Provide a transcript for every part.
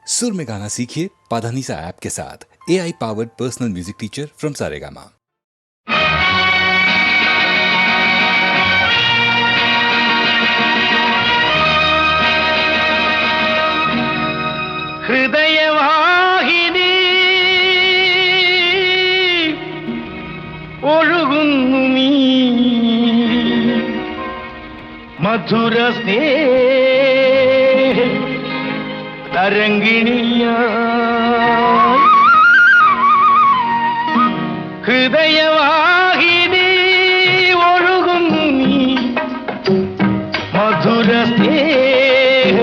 सुर में गाना सीखिए पाधानीसा ऐप के साथ। AI powered personal music teacher from Saregama. ഹൃദയവാഹിനി ഒഴുകുന്നു നീ മധുര സ്നേഹ തരംഗിണിയായി. ഹൃദയവാഹിനി ഒഴുകുന്നു നീ മധുര സ്നേഹ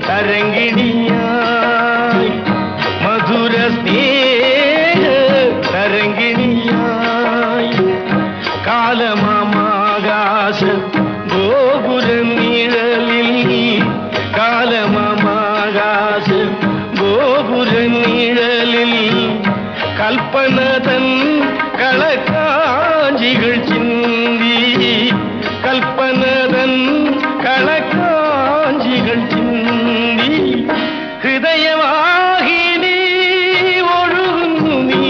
തരംഗിണിയായി. മധുര സ്നേഹ തരംഗിണിയായി. കാലമാകാശ ഗോപുര നിഴലിൽ കാലമാകാശ ഗോപുര നിഴലിൽ കൽപ്പന തൻ കളക്കാഞ്ചികൾ ചിന്തി. കൽപ്പന തൻ കളക്കാഞ്ചികൾ ചിന്തി. ഹൃദയവാഹിനി ഒഴുകുന്നു നീ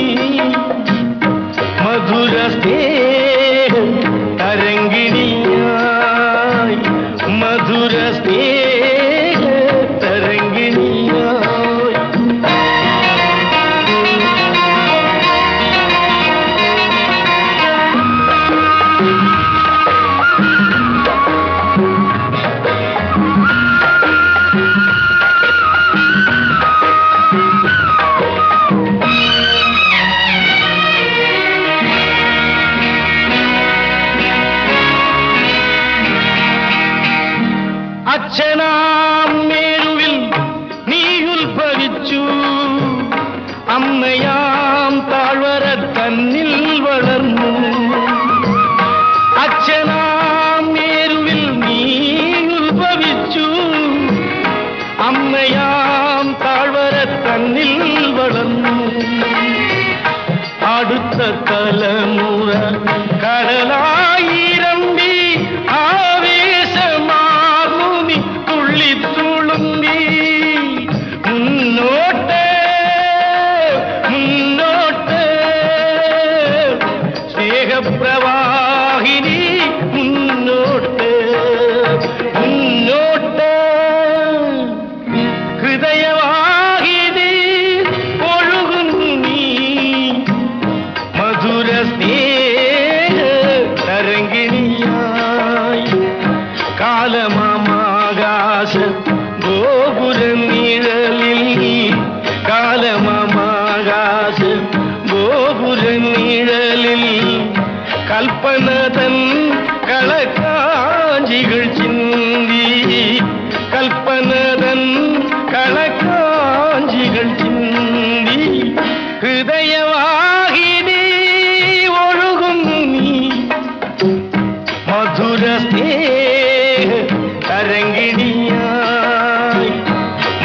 മധുര സ്നേഹ തരംഗിണിയായി. മധുര സ്നേഹ തരംഗിണിയായി. അച്ഛനാം മേരുവിൽ നീ ഉത്ഭവിച്ചു. അമ്മയാം താഴ്വര തന്നിൽ വളർന്നു. അച്ഛനാം മേരുവിൽ നീ ഉത്ഭവിച്ചു. അമ്മയാം താഴ്വര തന്നിൽ വളർന്നു. അടുത്ത തലമുറ കടലായിരമ്പി ആവേശമാർന്നു നീ തുള്ളിത്തുളുമ്പി. മുന്നോട്ട് മുന്നോട്ട് സ്നേഹപ്രവാഹിനി മുന്നോട്ട് മുന്നോട്ട്. ഹൃദയവാഹിനി ഒഴുകുന്നു നീ മധുര സ്നേഹ തരംഗിണിയായി. കാലമാകാശ ഗോപുര നിഴലിൽ കാലമാകാശ ഗോപുര നിഴലിൽ കൽപ്പന തൻ കളക്കാഞ്ചികൾ ചിന്തി. കൽപ്പന തൻ കളക്കാഞ്ചികൾ ചിന്തി. ഹൃദയവാഹിനി ഒഴുകുന്നു നീ മധുര സ്നേഹ തരംഗിണിയായി.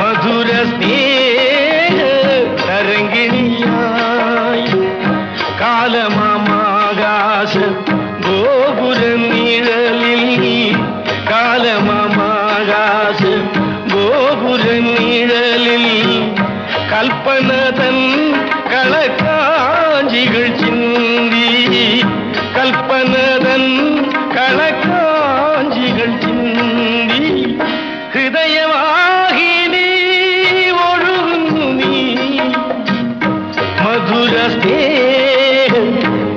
മധുര സ്നേഹ തരംഗിണിയായി. കാലമാകാശ ഗോപുര നിഴലിൽ കാലമാകാശ ഗോപുര നിഴലിൽ കൽപ്പന തൻ കളക്കാഞ്ചികൾ ചിന്തി. കൽപ്പന തൻ കളക്കാഞ്ചികൾ ചിന്തി. ഹൃദയവാഹിനി ഒഴുകുന്നു നീ മധുര സ്നേഹ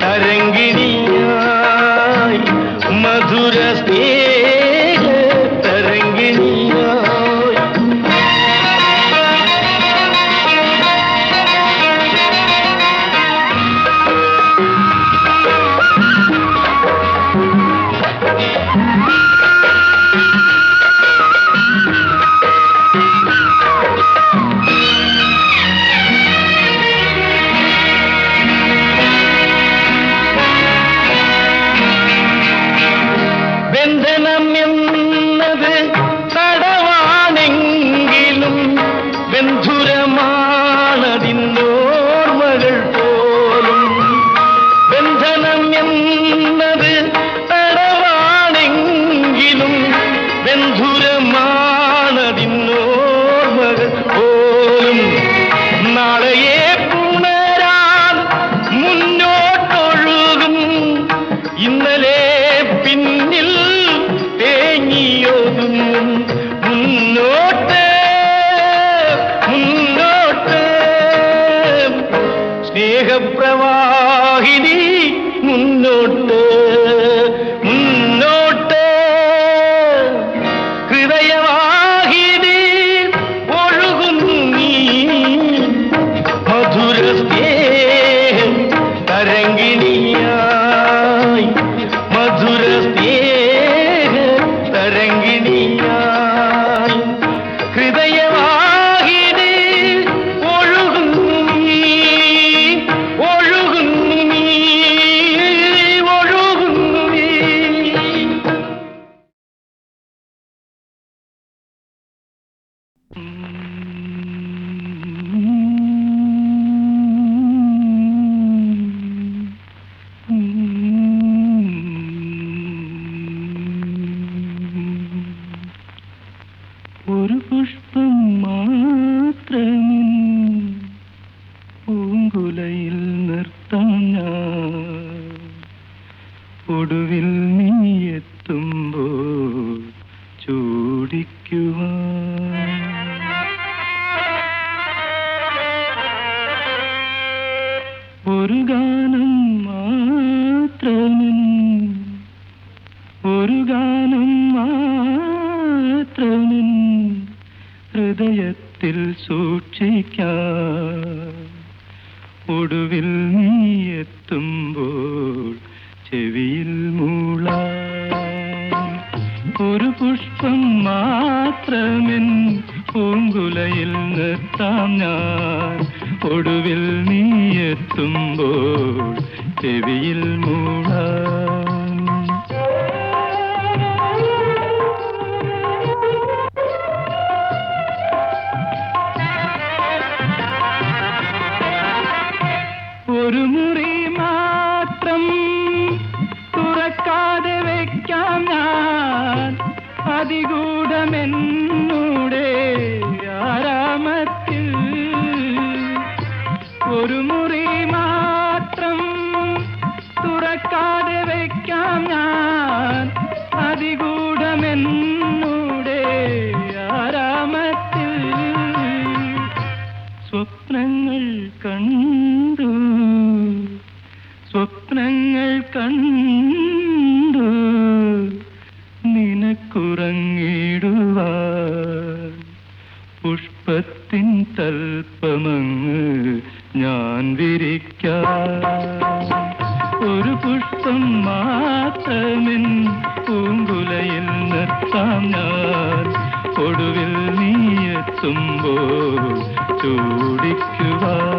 തരംഗിണിയായി. മധുര സ്നേഹ തരംഗിണിയായി. ഒരു ഗാനം മാത്രമിൻ ഒരു ഗാനം മാത്രമിൻ ഹൃദയത്തിൽ സൂക്ഷിക്കാം ഒടുവിൽ നീ എത്തുമ്പോൾ ചെവിയിൽ മൂളാം ഒരു പുഷ്പം മാത്രമെൻ പൂങ്കുലയിൽ നിർത്താം ഞാൻ ഒടുവിൽ നീ എത്തുമ്പോൾ ചെവിയിൽ മൂളാം ഒരു മുറി മാത്രം തുറക്കാതെ വയ്ക്കാം ഞാൻ അതിഗൂഢമെന്നൂടെ ആരാമത്തിൽ ഒരു മുറി മാത്രം തുറക്കാതെ വയ്ക്കാം ഞാൻ അതിഗൂഢമെന്നൂടെ ആരാമത്തിൽ സ്വപ്നങ്ങൾ കണ്ടു സ്വപ്നങ്ങൾ കണ്ടു നിനക്കുറങ്ങിടുവാൻ പുഷ്പത്തിൻ തൽപ്പമങ്ങ് ഞാൻ വിരിക്കാം ഒരു പുഷ്പം മാത്രമെൻ പൂങ്കുലയിൽ നിർത്താം ഞാൻ ഒടുവിൽ നീ എത്തുമ്പോൾ ചൂടിക്കുവാൻ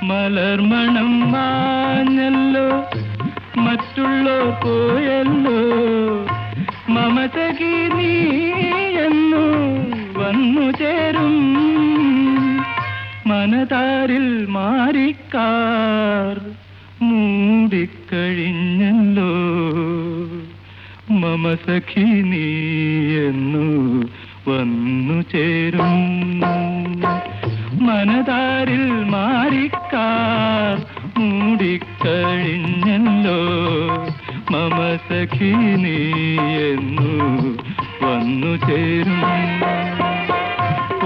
മലർമണം മാഞ്ഞല്ലോ മറ്റുള്ളോ പോയല്ലോ മമതകി നീ എന്നു വന്നു ചേരും മനതാരിൽ മാറിക്കാർ മൂടിക്കഴിഞ്ഞല്ലോ മമസഖി നീ എന്നു വന്നു ചേരും മനതാരിൽ മാറിക്കാർ മൂടിക്കഴിഞ്ഞല്ലോ മമസഖി നീ എന്നു വന്നു ചേരും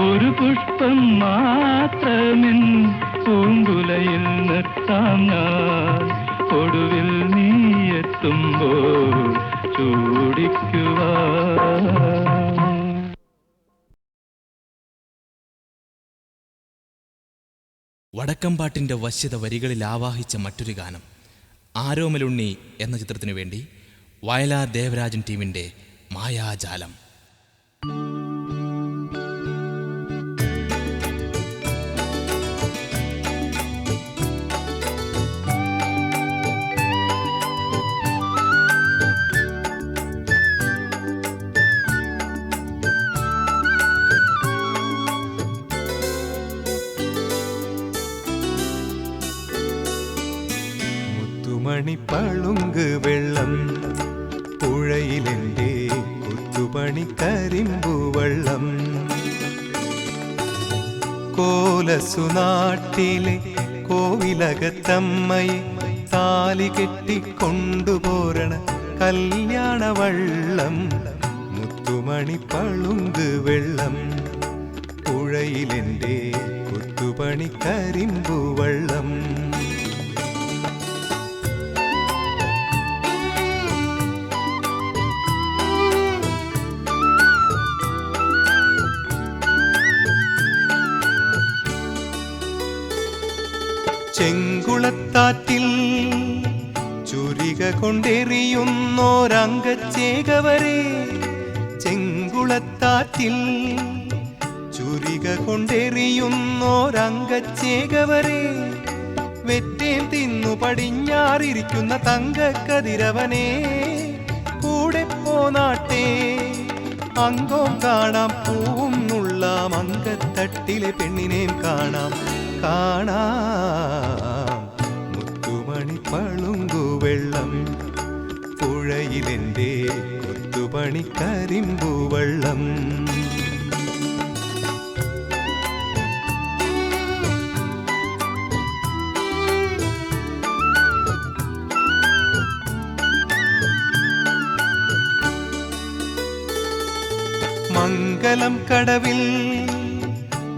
ഒരു പുഷ്പം മാത്രമെൻ പൂങ്കുലയിൽ നിർത്താം ഞാൻ ഒടുവിൽ നീ എത്തുമ്പോൾ ചൂടിക്കുവാൻ വടക്കംപാട്ടിൻ്റെ വശ്യത വരികളിൽ ആവാഹിച്ച മറ്റൊരു ഗാനം ആരോമലുണ്ണി എന്ന ചിത്രത്തിനു വേണ്ടി വയലാർ ദേവരാജൻ ടീമിൻ്റെ മായാജാലം. മണിപ്പളുങ്ക് വെള്ളം പുഴയിലെൻ്റെ കൊത്തുപണി കരിമ്പു വെള്ളം കോലസുനാട്ടിലെ കോവിലകത്തമ്മയെ താലി കെട്ടിക്കൊണ്ടുപോരണ കല്യാണ വള്ളം മുത്തുമണിപ്പളുങ്ക് വെള്ളം പുഴയിലെൻ്റെ കൊത്തുപണി കരിമ്പു വെള്ളം ചെങ്കുളത്താറ്റിൽ ചുരിക കൊണ്ടെറിയുന്നോരംഗച്ചേകവരെ ചെങ്കുളത്താറ്റിൽ ചുരിക കൊണ്ടെറിയുന്നോരംഗച്ചേകവരെ വെറ്റേം തിന്നു പടിഞ്ഞാറിരിക്കുന്ന തങ്കക്കതിരവനെ കൂടെ പോനാട്ടെ അംഗം കാണാം പൂവും നുള്ളാം അങ്കത്തട്ടിലെ പെണ്ണിനേം കാണാം കാണാം മുത്തുമണിപ്പളുങ്കു വെള്ളം പുഴയിലെൻ്റെ കൊത്തുപണി കരിമ്പു വെള്ളം മംഗലം കടവിൽ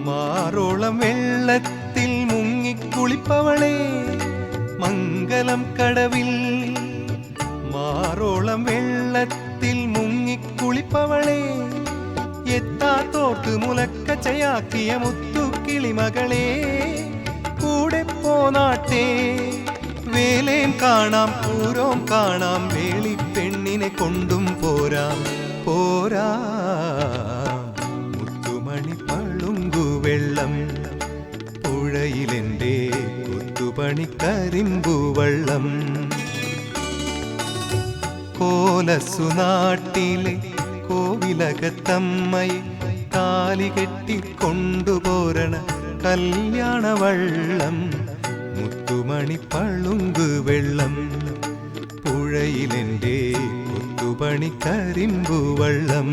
മാറോളം വെള്ളത്തിൽ മുങ്ങിക്കുളിപ്പവളെ, മംഗലം കടവിൽ മാറോളം വെള്ളത്തിൽ മുങ്ങിക്കുളിപ്പവളെ, എത്താത്തോർത്ത് മുലക്കച്ചയാക്കിയ മുത്തുക്കിളിമകളെ, കൂടെ പോനാട്ടെ വേലേം കാണാം പൂരോം കാണാം, വേളിപ്പെണ്ണിനെ കൊണ്ടും പോരാം പോരാ. മുത്തുമണി പളുങ്കു വെള്ളം പുഴയിലെൻ്റെ കൊത്തുപണി കരിമ്പു വള്ളം. കോലസുനാട്ടിലെ കോവിലകത്തമ്മയെ താലി കെട്ടിക്കൊണ്ടുപോരണ കല്യാണവള്ളം, മുത്തുമണി പളുങ്കു വെള്ളം പുഴയിലെൻ്റെ കൊത്തുപണി കരിമ്പു വള്ളം.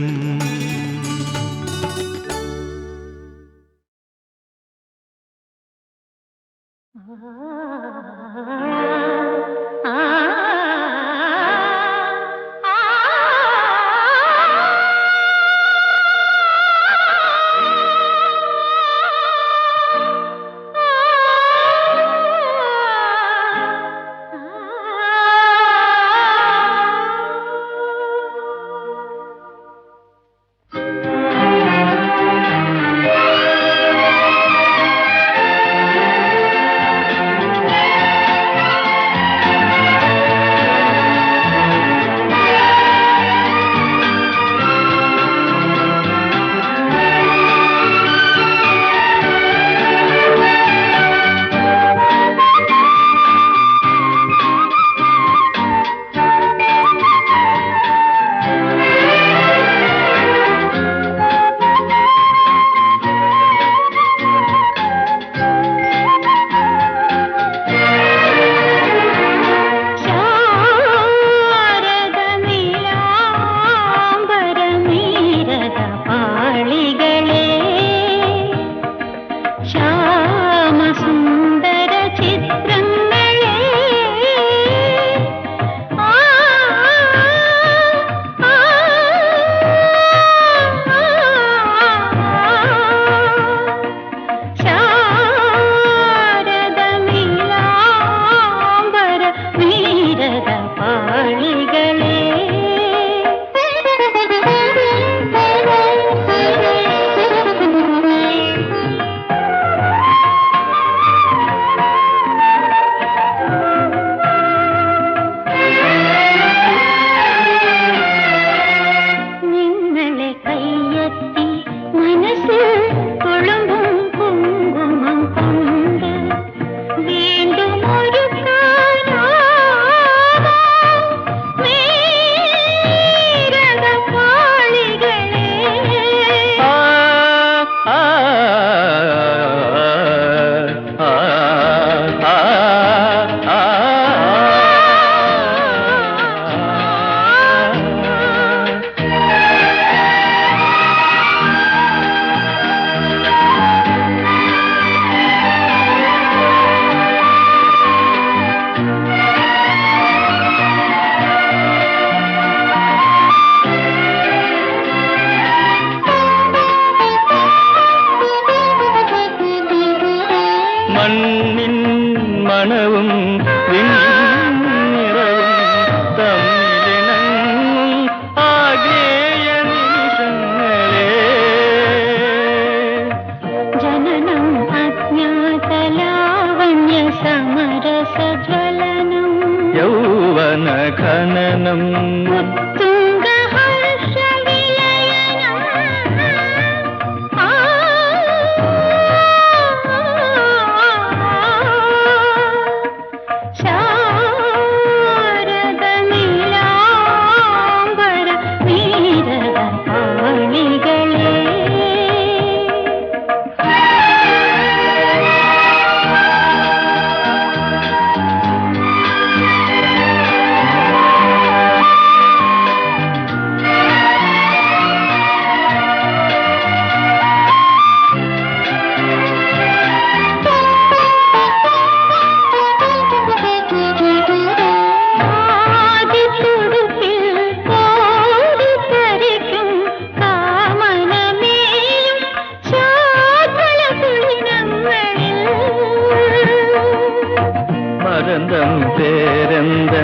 ആനന്ദം പേരെന്തെന്നറിയാത്ത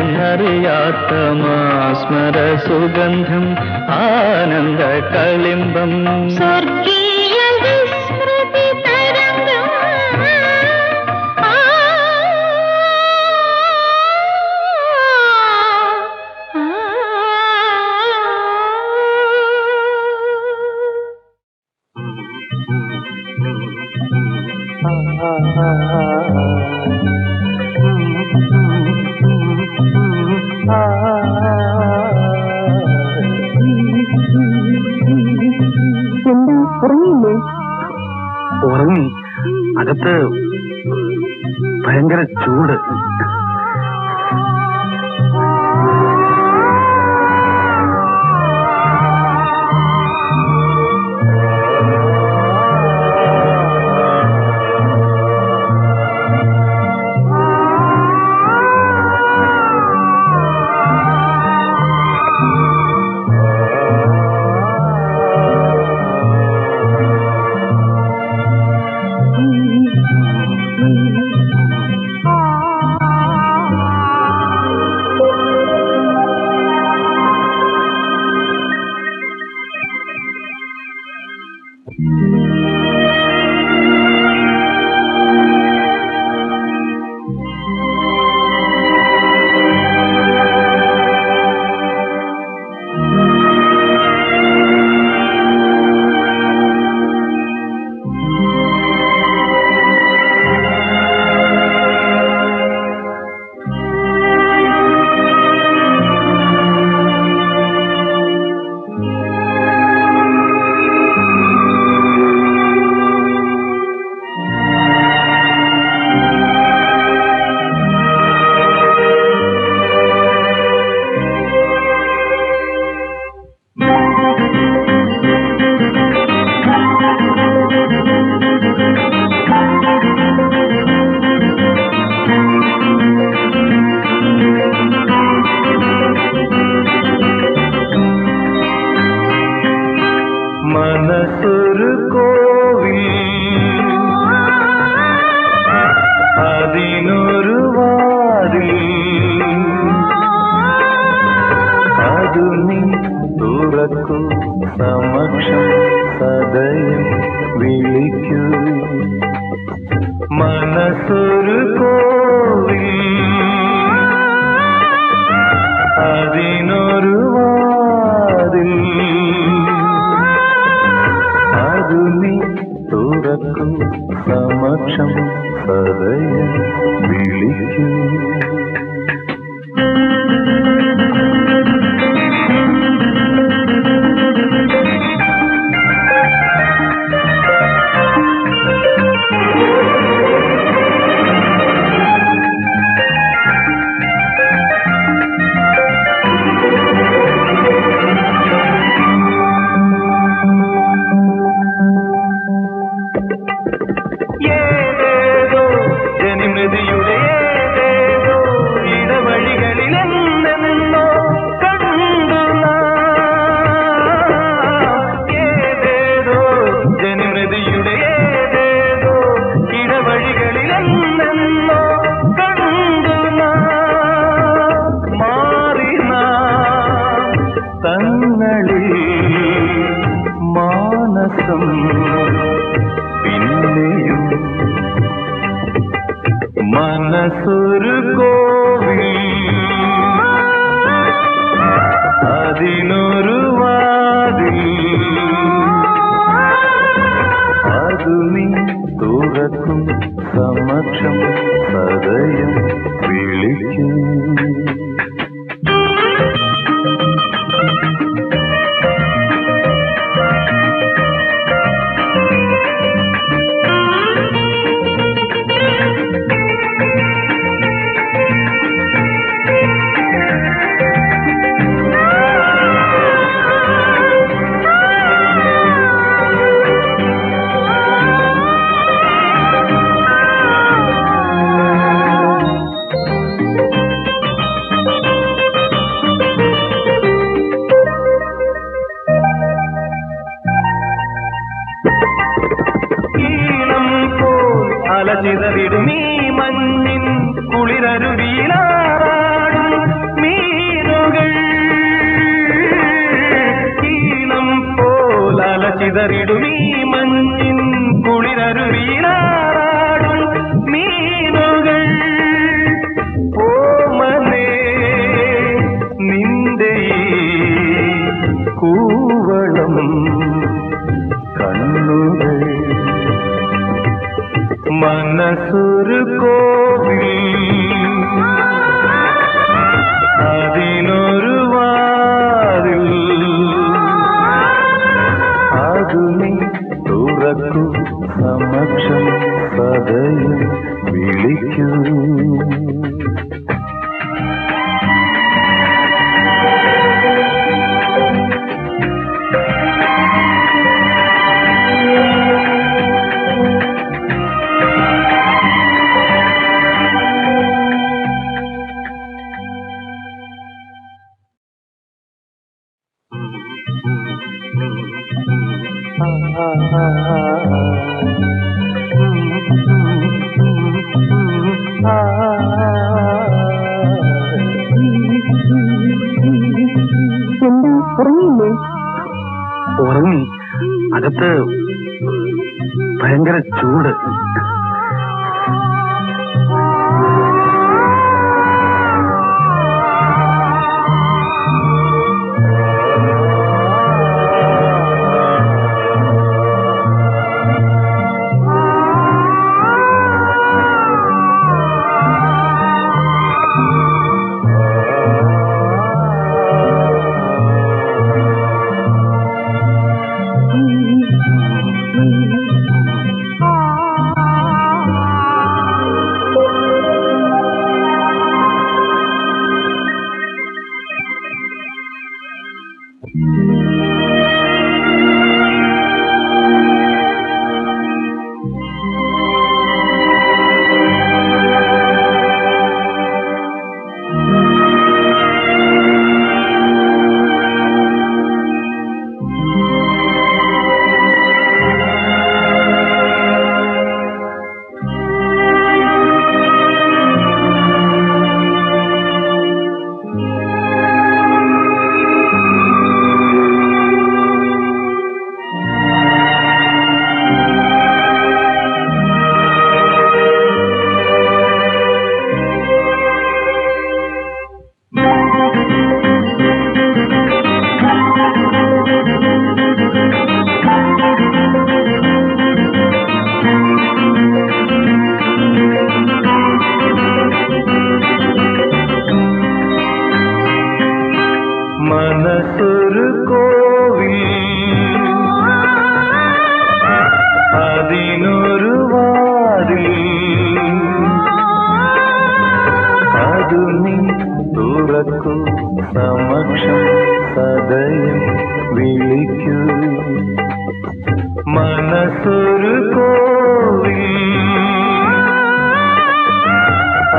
മാസ്മര സുഗന്ധം ആനന്ദ കളിമ്പം സ്വർഗീയ വിസ്മൃതി തരംഗം ഉറങ്ങിയില്ലേ? ഉറങ്ങി. അകത്ത് ഭയങ്കര ചൂട്. മനസ്സൊരു കോവിൽ അതിനൊരു വാതിൽ അതു നീ തുറക്കൂ സമക്ഷം സദയം വിളിക്കൂ മനസ്സൊരു കോവിൽ അതിനൊരു വാതിൽ അതു നീ തുറക്കൂ സമക്ഷം സദയം വിളിക്കൂ ഏതേതോ ജനിമൃതിയുടെ ഏതേതോ ഇടവഴികളിലെന്നെന്നോ കണ്ടു ഏതേതോ ജനിമൃതിയുടെ ഏതേതോ ഇടവഴികളിലെന്നെന്നോ കണ്ടു മാറിന തങ്ങളിൽ മാനസം പിന്നെയും മനസ്സൊരു കോവിൽ അതിനൊരു വാതിൽ അതു നീ തുറക്കും സമക്ഷം സദയം വിളിക്കും അലചിതറിടും ഈ മഞ്ഞിൻ കുളിരരുവിയിലാറാടും മീനുകൾ ഈണം പോലല ചിതറിടുമീ മഞ്ഞിൻ കുളിരരുവിയിലാറാടും മീനുകൾ ഓമനേ നിന്റെ കൂവളം കണ്ണുകൾ മനസ്സൊരു കോവിൽ അതിനൊരു വാതിൽ അതു നീ തുറക്കൂ സമക്ഷം സദയം വിളിക്കൂ എന്താ ഉറങ്ങിയില്ലേ? ഉറങ്ങി. അകത്ത് ഭയങ്കര ചൂട്. മനസ്സൊരു കോവിൽ അതിനൊരു വാതിൽ അതു നീ തുറക്കൂ സമക്ഷം സദയം വിളിക്കൂ മനസ്സൊരു കോവിൽ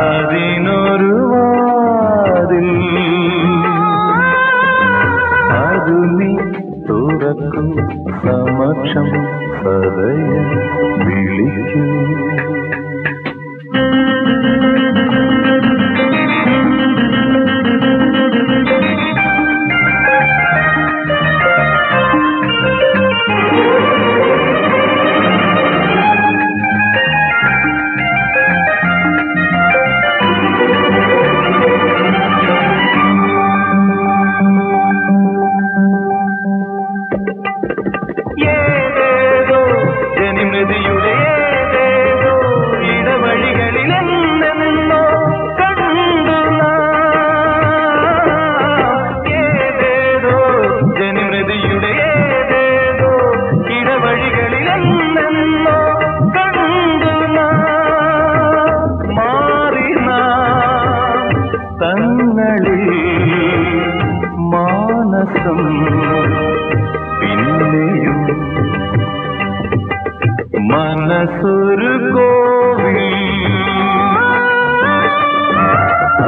അതിനൊരു വാതിൽ അതു നീ തുറക്കൂ സമക്ഷം സദയം വിളിക്കൂ മാനസം പിന്നെയും മനസ്സൊരു കോവിൽ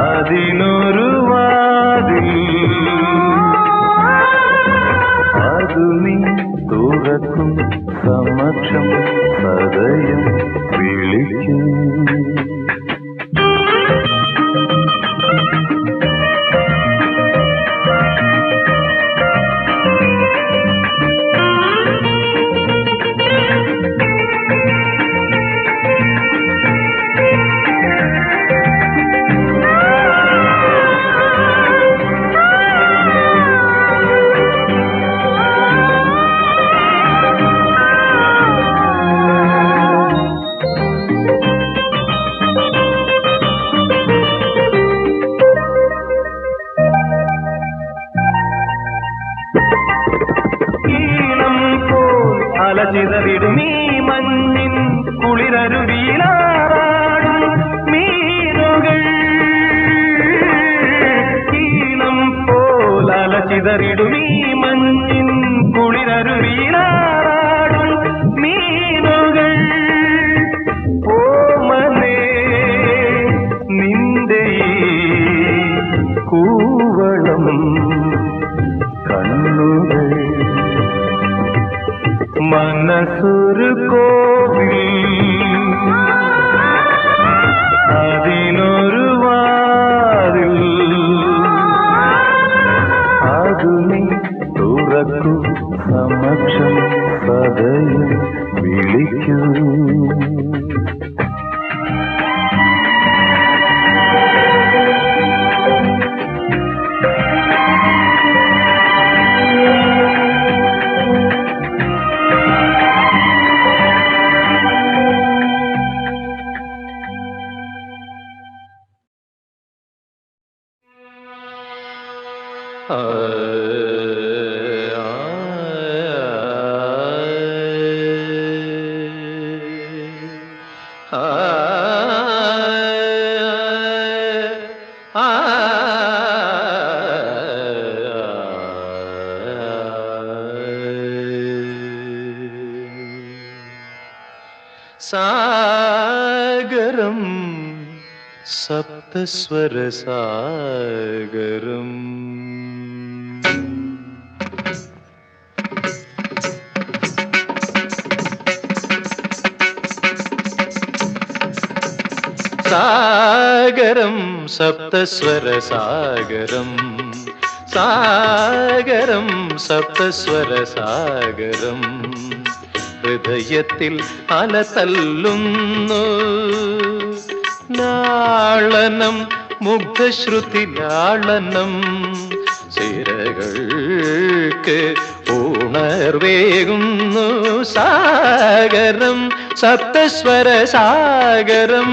അതിനൊരു വാതിൽ അതു നീ തുറക്കും സമക്ഷം സദയം വിളിക്കും ചിതറിടും ഈ മഞ്ഞിൻ കുളിരരുവിയിലാറാടും മീനുകൾ ഈണം പോലല ചിതറിടും ഈ മഞ്ഞിൻ കുളിരരുവിയിലാറാടും മീനുകൾ ഓമനേ നിന്റെ കൂവളം കണ്ണുകൾ മനസ്സൊരു കോവിൽ അതിനൊരു വാതിൽ അതു നീ തുറക്കൂ സമക്ഷം സദയം വിളിക്കൂ സാഗരം സപ്തസ്വരസാഗരം സാഗരം സപ്തസ്വരസാഗരം സാഗരം സപ്തസ്വരസാഗരം ഹൃദയത്തിൽ അലതല്ലുന്നു ലാളനം മുഗ്ധശ്രുതി ലാളനം സിരകൾക്ക് ഉണർവേകുന്നു സാഗരം സപ്തസ്വരസാഗരം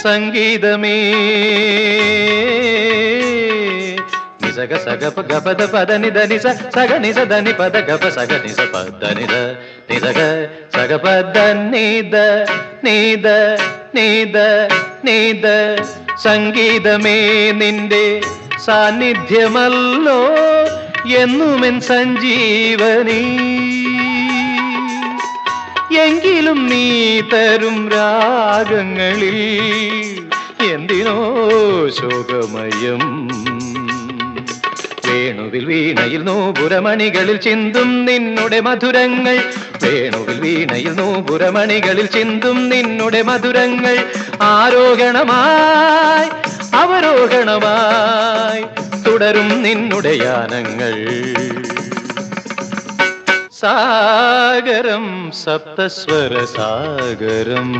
സംഗീതമേ നിസഗ സഗ ഗപദ പദ നിധ നിസ സഗ നിസ ധനി പദ ഗപ സഗ നിസ പദ നിധ നിസഗ സഗ പദ നിധ നിധ നിധ നിധ സംഗീതമേ നിന്റെ സാന്നിധ്യമല്ലോ എന്നുമെൻ സഞ്ജീവനീ എങ്കിലും നീ തരും രാഗങ്ങളിൽ എന്തിനോ ശോകമയം വേണുവിൽ വീണയിൽ നൂപുരമണികളിൽ ചിന്തും നിന്നുടെ മധുരങ്ങൾ വേണുവിൽ വീണയിൽ നൂപുരമണികളിൽ ചിന്തും നിന്നുടെ മധുരങ്ങൾ ആരോഹണമായി അവരോഹണമായി തുടരും നിന്നുടെ യാനങ്ങൾ സാഗരം സപ്തസ്വരസാഗരം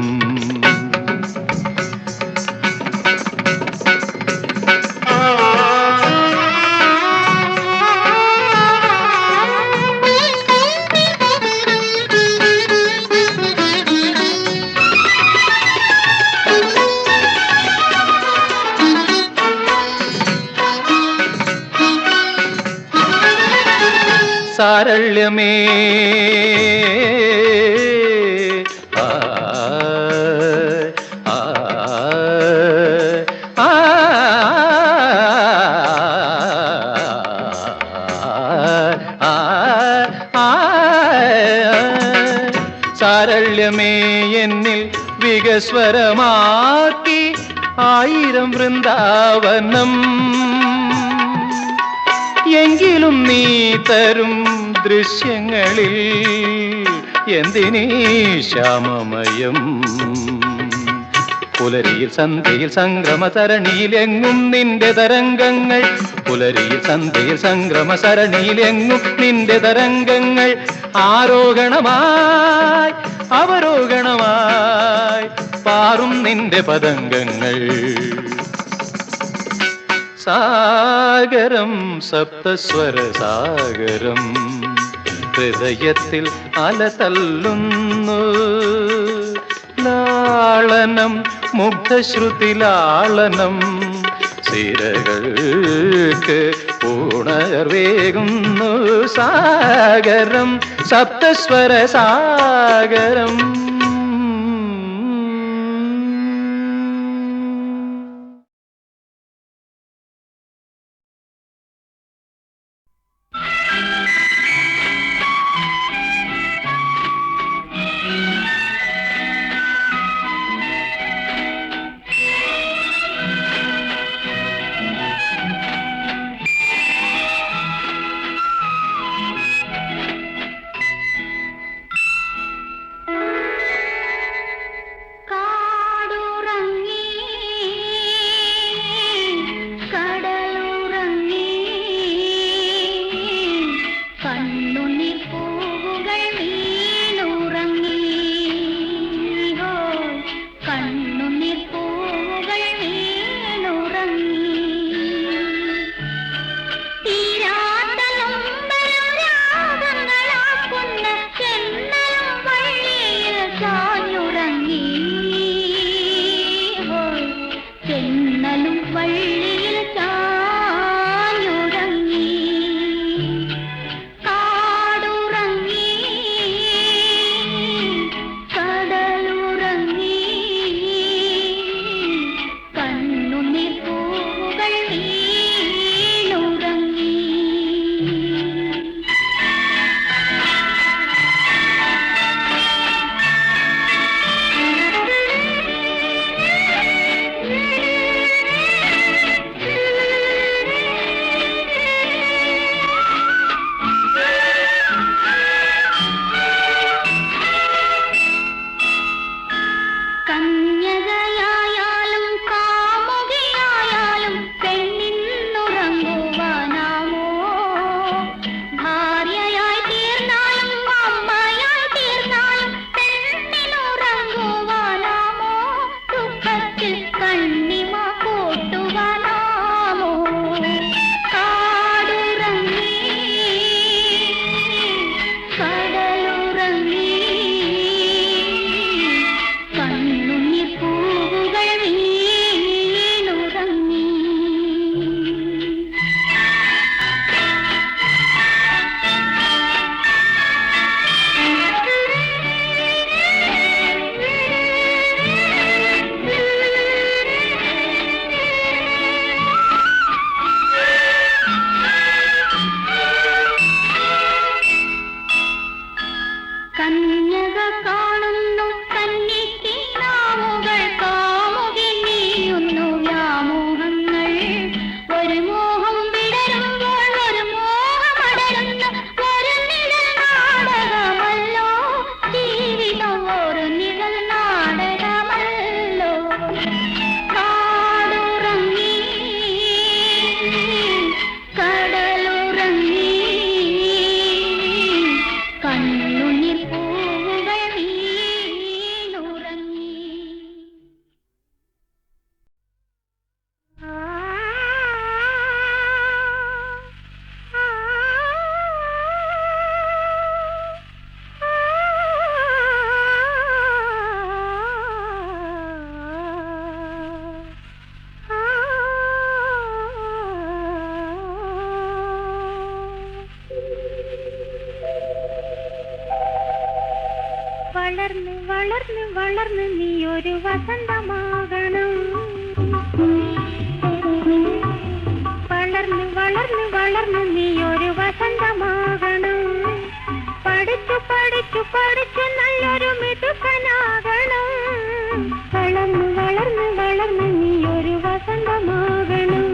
സാരള്യമേ സാരള്യമേ എന്നിൽ വികസ്വരമാക്കി ആയിരം വൃന്ദാവനം എങ്കിലും നീ തരും ദൃശ്യങ്ങളിൽ എന്തിനീ ശ്യാമമയം പുലരിയിൽ സന്ധ്യയിൽ സംക്രമ സരണിയിൽ എങ്ങും നിന്റെ തരംഗങ്ങൾ, പുലരിയിൽ സന്ധ്യയിൽ സംക്രമ സരണിയിൽ എങ്ങും നിന്റെ തരംഗങ്ങൾ. ആരോഹണമായി അവരോഹണമായി പാറും നിന്റെ പതംഗങ്ങൾ. സാഗരം സപ്തസ്വര സാഗരം ഹൃദയത്തിൽ അലതല്ലുന്നു. ലാളനം മുഗ്ധശ്രുതിലാളനം സിരകൾക്ക് ഉണർവേകുന്നു. സാഗരം സപ്തസ്വര സാഗരം. വളർന്ന് വളർന്ന് വളർന്ന് നീ ഒരു വസന്തമാകണം. വളർന്ന് വളർന്ന് വളർന്ന് നീ ഒരു വസന്തമാകണം. പഠിച്ചു പഠിച്ചു പഠിച്ചു നല്ലൊരു മിടുക്കനാകണം. വളർന്ന് വളർന്ന് വളർന്ന് നീ ഒരു വസന്തമാകണം.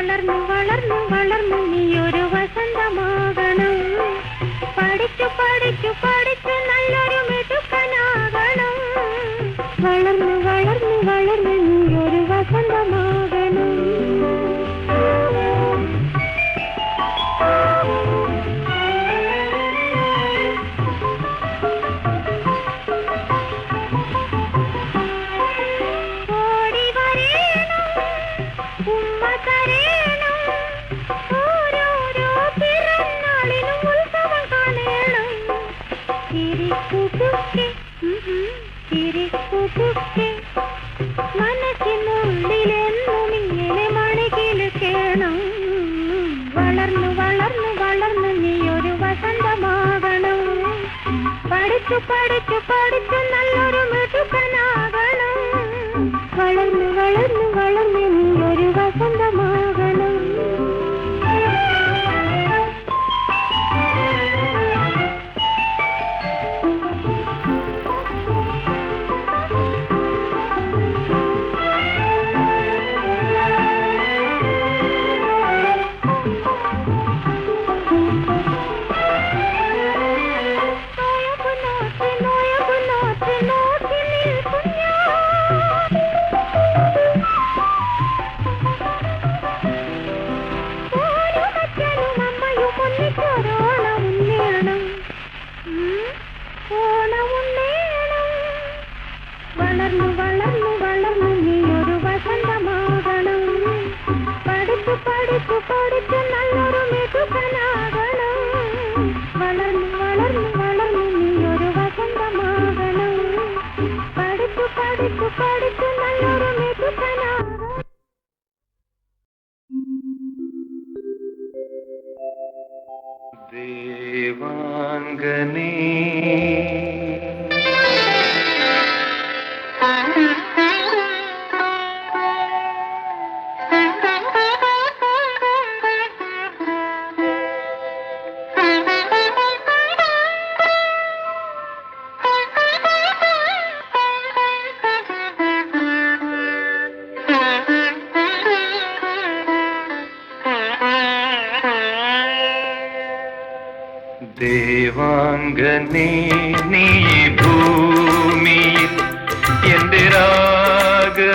വളർന്നു വളർന്നു വളർന്നു നീ ഒരു വസന്തമാകണം. പഠിച്ചു പഠിച്ചു പഠിച്ചു നല്ലൊരു മിടുക്കനാകണം. വളർന്നു വളർന്നു വളർന്നു നീ ഒരു വസന്തമാകണം. ഓടി വരേണം, ഉമ്മ തരേണം, ഓരോരോ പിറന്നാളിനും ഉത്സവം കാണേണം. ചിരിക്കുതുക്കെ ചിരിക്കുതുക്കെ മനസ്സിനുള്ളിലെന്നും ഇങ്ങനെ മണികിലുക്കേണം. വളർന്നു വളർന്നു വളർന്നു നീ ഒരു വസന്തമാകണം. പഠിച്ചു പഠിച്ചു പഠിച്ചു നല്ലൊരു മിടുക്കനാകണം. വളർന്നു വളർന്നു വളർന്നു നീ ഒരു വസന്തമാകണം. നോയബ് നോറ്റ് നോക്കി നിൽക്കും ഞാൻ. ഓനും അച്ഛനും അമ്മയും ഒന്നിച്ചൊരോണം ഉണ്ണേണം. ഓണം ഉണ്ണേണം. വളർന്നു വളർന്നു വളർന്നു നീ ഒരു വസന്തമാകണം. പഠിച്ചു പഠിച്ചു പഠിച്ചു നല്ലൊരു മിടുക്കനാകണം. വളർന്നു വളർന്നു വളർന്നു നീ ഒരു വസന്തമാകണം. പഠിച്ചു പഠിച്ചു പഠിച്ചു നല്ലൊരു മിടുക്കനാകണം. ദേവാംഗനേ ദേവാംഗനേ നീ ഭൂമിയിൽ എന്റെ രാഗവേണുവിലേതോ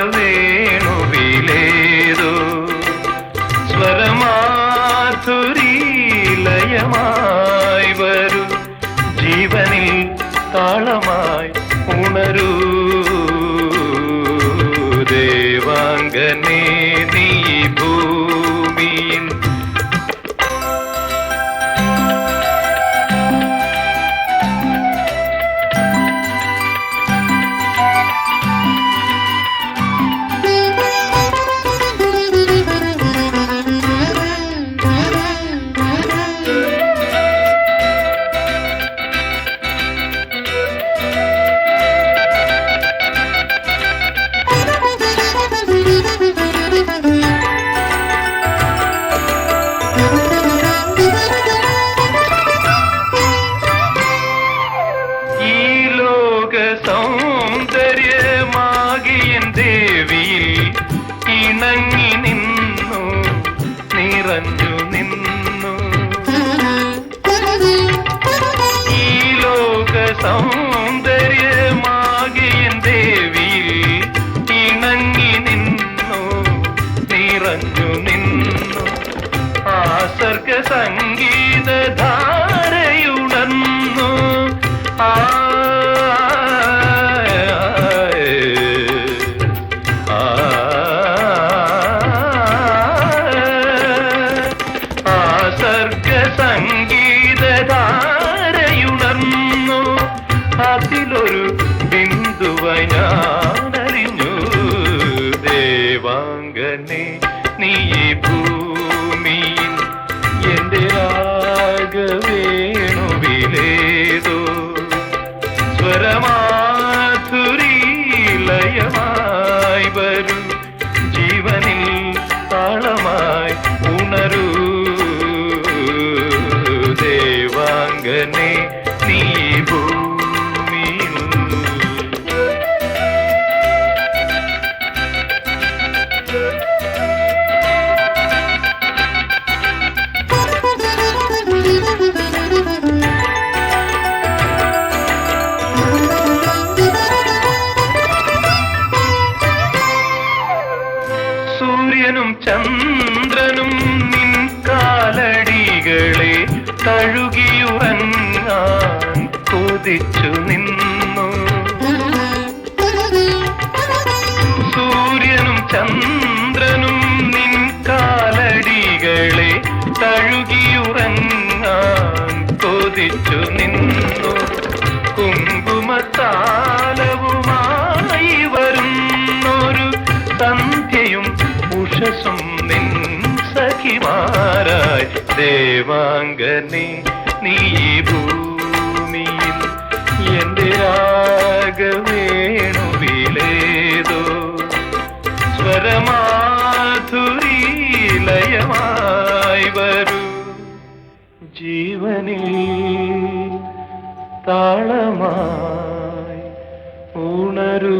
സ്വരമാധുരീലയമായി വരൂ. ജീവനിൽ താളമായി ഉണരൂ. ദേവാംഗനേ നീ ഭൂമിയിൽ സൗന്ദര്യമാകിയൻ ദേവിയിൽ ഇണങ്ങി നിന്നു നിറഞ്ഞു നിന്നു. ഈ ലോക സൗന്ദര്യമാകിയൻ ദേവിയിൽ ഇണങ്ങി നിന്നു നിറഞ്ഞു നിന്നു. ആ സർഗ സംഗീത ധാരയുണർന്നു. സംഗീതധാരയുണർന്നു. അതിലൊരു ബിന്ദുവായി ഞാനറിഞ്ഞു. ദേവാംഗനേ നീ ഭൂമിയിൽ എന്റെ രാഗവേണുവിലേതോ സ്വരമാധുരീലയമായി വരൂ. ജീവനിൽ താളമായി ഉണരൂ. ദേവാംഗനേ നീ ഭൂമിയിൽ ചന്ദ്രനും നിൻ കാലടികളെ തഴുകിയുറങ്ങാൻ കൊതിച്ചു നിന്നു. സൂര്യനും ചന്ദ്രനും നിൻ കാലടികളെ തഴുകിയുറങ്ങാൻ കൊതിച്ചു നിന്നു. കുങ്കുമത്താലവുമായി വരുന്നൊരു സന്ധ്യയും ഉഷസും നിൻ സഖിമാരായി. ദേവാംഗനെ നീ ഭൂമിയിൽ എന്റെ രാഗവേണുവിലേതോ സ്വരമാധുരി ലയമായി വരൂ. ജീവനിൽ താളമായി ഉണരൂ.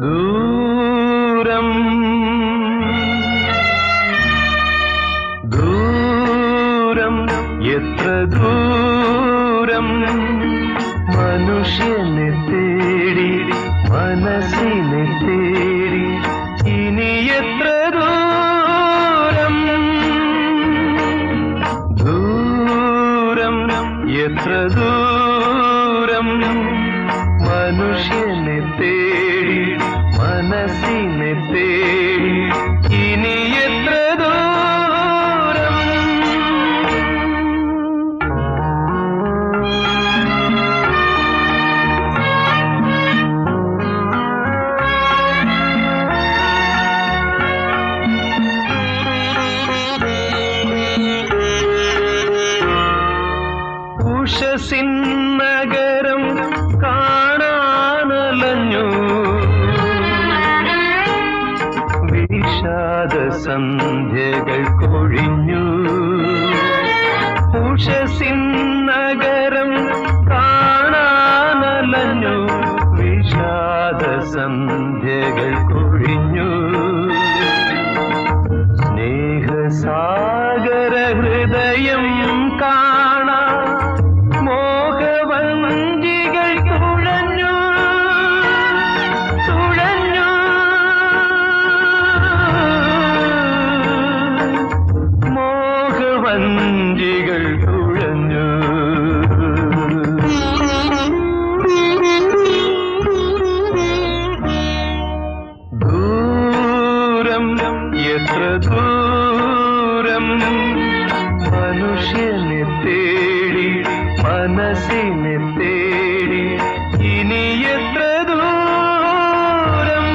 ദൂരം ദൂരം എത്ര ദൂരം മനുഷ്യനെ തേടി മനസ്സിനെ തേടി ഇനി എത്ര ദൂരം. ദൂരം എത്ര ദൂരം മനുഷ്യനെ തേടി മനസ്സിനെ തേടി ഇനി എത്ര ദൂരം. ഉഷസിൻ നഗരം കാണാനലഞ്ഞു. വിഷാദ സന്ധ്യകൾ കൊഴിഞ്ഞു. ഉഷസിൻ നഗരം കാണാനലഞ്ഞു. വിഷാദ സന്ധ്യകൾ കൊഴിഞ്ഞു. സ്നേഹസാഗര ഹൃദയം കാണാ മോഹവഞ്ചികൾ തുഴഞ്ഞു തുഴഞ്ഞു. മോഹവഞ്ചികൾ തുഴഞ്ഞു. ദൂരം എത്ര ദൂരം മനുഷ്യനെ തേടി മനസ്സിനെ തേടി ഇനി എത്ര ദൂരം.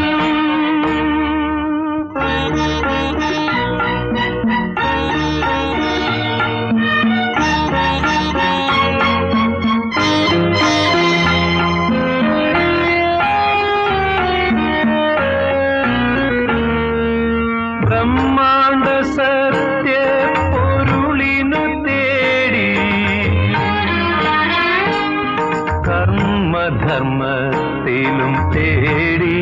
ബ്രഹ്മാണ്ഡ സത്യ പൊരുളിനു തേടി കർമ്മധർമ്മത്തിലും തേടി.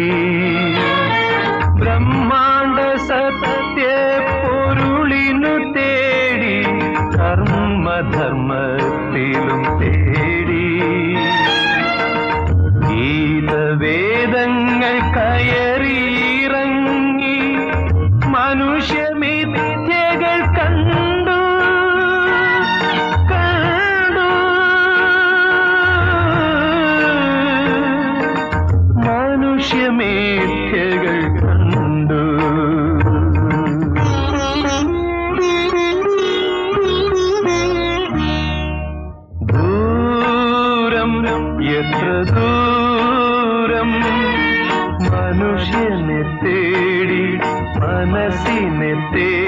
ബ്രഹ്മാണ്ഡ സത്യ പൊരുളിനു തേടി കർമ്മധർമ്മത്തിലും തേടി. ഗീതവേദങ്ങൾ കയറിയിറങ്ങി മനുഷ്യമിഥ്യകൾ കണ്ടു കണ്ടു. മനുഷ്യമിഥ്യകൾ കണ്ടു. ദൂരം എത്ര ദൂരം മനുഷ്യനെ തേടി മനസ്സിനെ തേടി